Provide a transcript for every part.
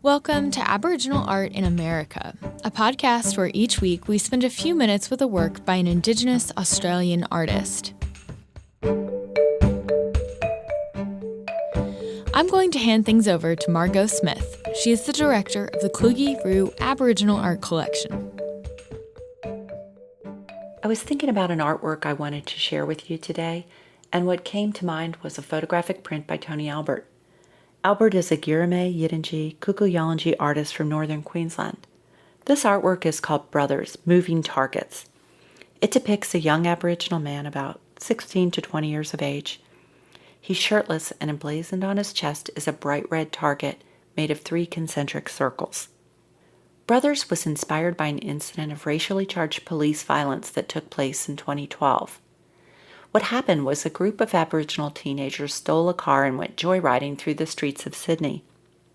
Welcome to Aboriginal Art in America, a podcast where each week we spend a few minutes with a work by an Indigenous Australian artist. I'm going to hand things over to Margot Smith. She is the director of the Kluge Ruo Aboriginal Art Collection. I was thinking about an artwork I wanted to share with you today, and what came to mind was a photographic print by Tony Albert. Albert is a Girime, Yidinji, Kuku-Yalanji artist from northern Queensland. This artwork is called Brothers, Moving Targets. It depicts a young Aboriginal man about 16 to 20 years of age. He's shirtless, and emblazoned on his chest is a bright red target made of 3 concentric circles. Brothers was inspired by an incident of racially charged police violence that took place in 2012. What happened was a group of Aboriginal teenagers stole a car and went joyriding through the streets of Sydney.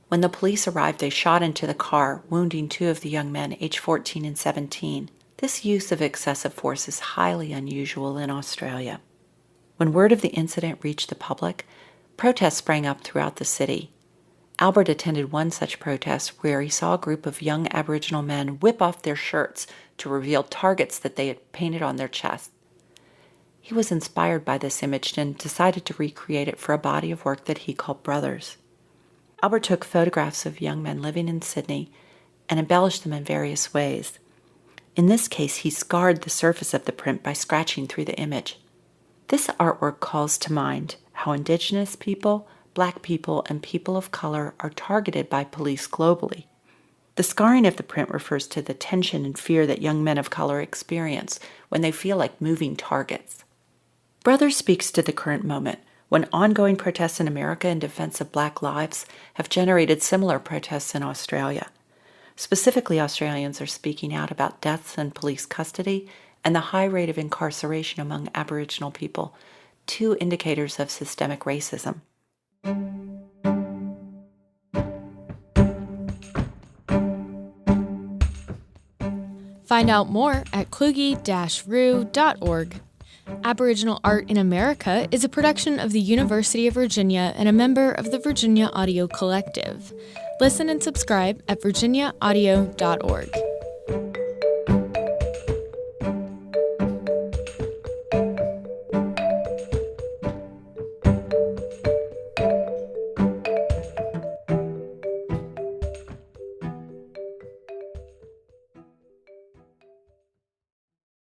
When the police arrived, they shot into the car, wounding 2 of the young men, aged 14 and 17. This use of excessive force is highly unusual in Australia. When word of the incident reached the public, protests sprang up throughout the city. Albert attended one such protest where he saw a group of young Aboriginal men whip off their shirts to reveal targets that they had painted on their chests. He was inspired by this image and decided to recreate it for a body of work that he called Brothers. Albert took photographs of young men living in Sydney and embellished them in various ways. In this case, he scarred the surface of the print by scratching through the image. This artwork calls to mind how Indigenous people, Black people, and people of color are targeted by police globally. The scarring of the print refers to the tension and fear that young men of color experience when they feel like moving targets. Brothers speaks to the current moment, when ongoing protests in America in defense of Black lives have generated similar protests in Australia. Specifically, Australians are speaking out about deaths in police custody and the high rate of incarceration among Aboriginal people, 2 indicators of systemic racism. Find out more at kluge-ruo.org. Aboriginal Art in America is a production of the University of Virginia and a member of the Virginia Audio Collective. Listen and subscribe at virginiaaudio.org.